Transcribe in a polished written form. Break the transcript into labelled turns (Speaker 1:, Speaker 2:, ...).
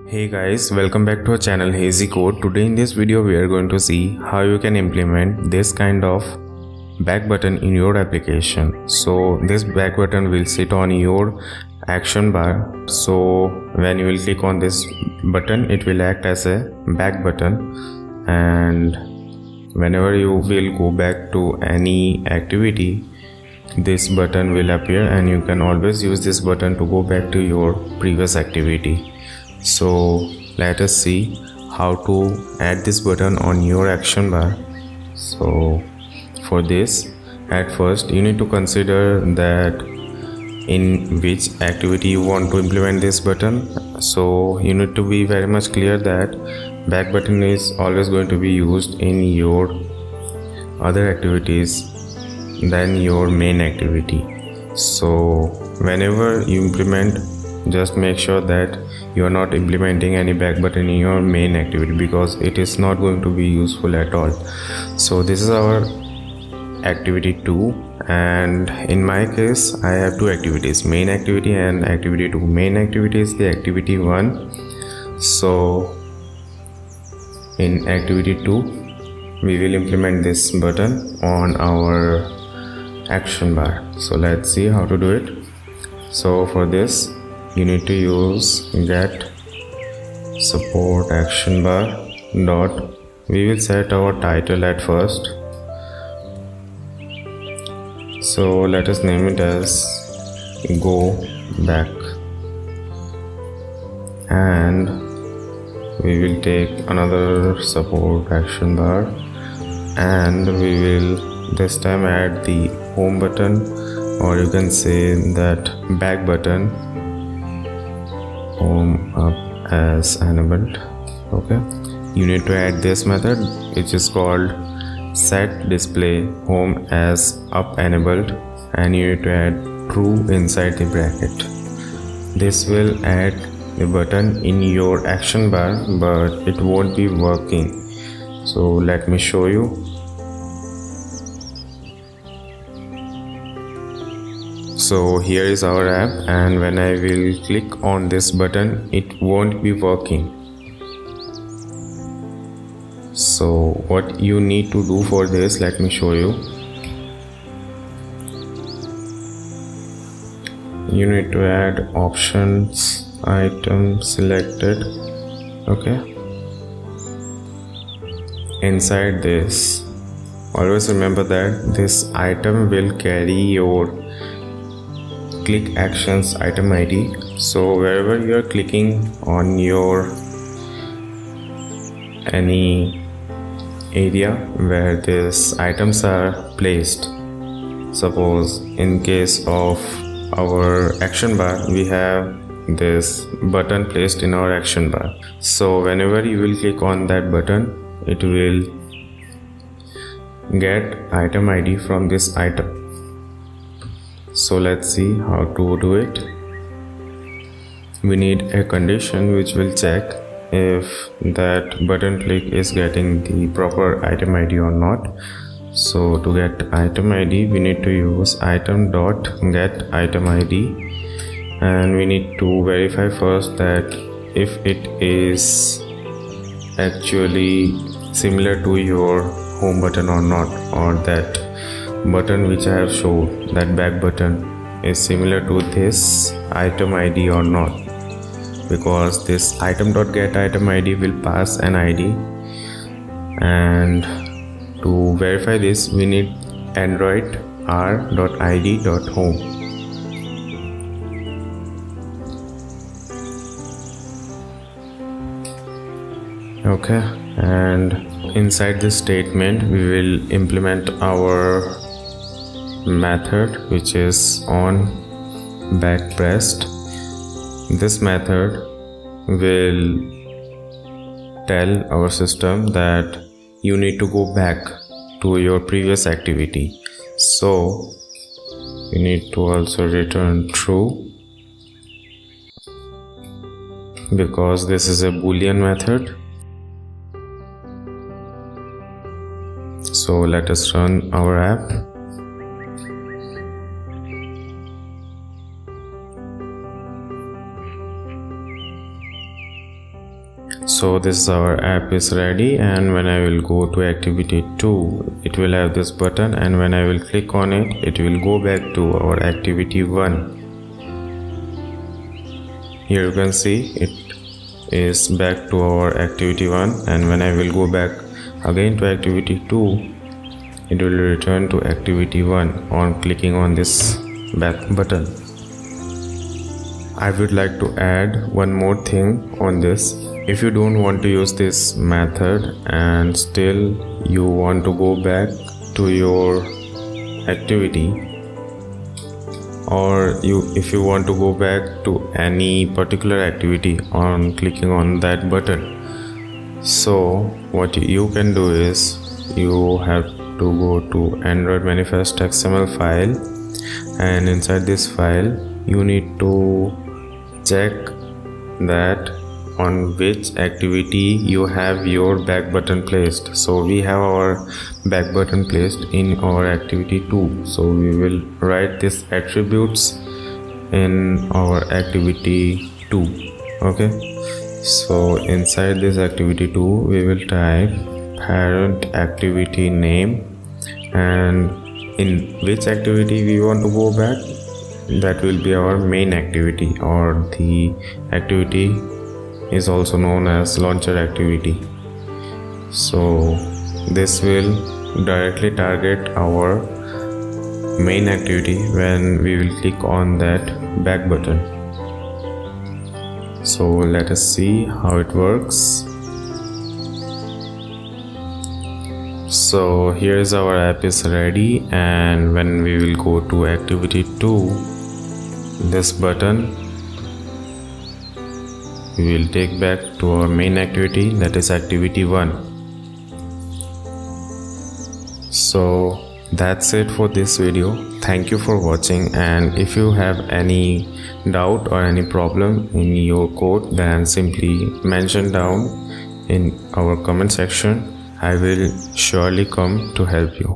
Speaker 1: Hey guys, welcome back to our channel Hazzy Code. Today in this video we are going to see how you can implement this kind of back button in your application. So this back button will sit on your action bar. So when you will click on this button, it will act as a back button, and whenever you will go back to any activity, this button will appear and you can always use this button to go back to your previous activity. So let us see how to add this button on your action bar. So for this, at first you need to consider that in which activity you want to implement this button. So you need to be very much clear that back button is always going to be used in your other activities than your main activity. So whenever you implement, just make sure that you are not implementing any back button in your main activity, because it is not going to be useful at all. So this is our activity 2, and in my case I have two activities, main activity and activity 2. Main activity is the activity 1. So in activity 2 we will implement this button on our action bar. So let's see how to do it. So for this you need to use get support action bar dot. We will set our title at first. So let us name it as go back, and we will take another support action bar, and we will this time add the home button, or you can say that back button, home up as enabled. Okay, you need to add this method which is called set display home as up enabled, and you need to add true inside the bracket. This will add the button in your action bar, but it won't be working. So let me show you. So here is our app, and when I will click on this button, it won't be working. So what you need to do for this, let me show you. You need to add options item selected. Okay, inside this, always remember that this item will carry your click actions item ID. So wherever you are clicking on your any area where these items are placed, suppose in case of our action bar we have this button placed in our action bar. So whenever you will click on that button, it will get item ID from this item. So let's see how to do it. We need a condition which will check if that button click is getting the proper item ID or not. So to get item ID, we need to use item dot get item ID, and we need to verify first that if it is actually similar to your home button or not, or that button which I have showed, that back button, is similar to this item ID or not, because this item dot get item ID will pass an ID, and to verify this we need android r.id.home. Okay, and inside this statement we will implement our method which is on back pressed. This method will tell our system that you need to go back to your previous activity. So you need to also return true, because this is a boolean method. So let us run our app. So this is our app is ready, and when I will go to activity 2, it will have this button, and when I will click on it, it will go back to our activity 1. Here you can see it is back to our activity 1, and when I will go back again to activity 2, it will return to activity 1 on clicking on this back button. I would like to add one more thing on this. If you don't want to use this method and still you want to go back to your activity, or if you want to go back to any particular activity on clicking on that button, so what you can do is you have to go to Android manifest XML file, and inside this file you need to check that on which activity you have your back button placed. So we have our back button placed in our activity 2, so we will write this attributes in our activity 2. Okay, so inside this activity 2 we will type parent activity name, and in which activity we want to go back, that will be our main activity, or the activity is also known as launcher activity. So this will directly target our main activity when we will click on that back button. So let us see how it works. So here is our app is ready, and when we will go to activity 2, this button we will take back to our main activity, that is activity 1. So that's it for this video. Thank you for watching, and if you have any doubt or any problem in your code, then simply mention down in our comment section. I will surely come to help you.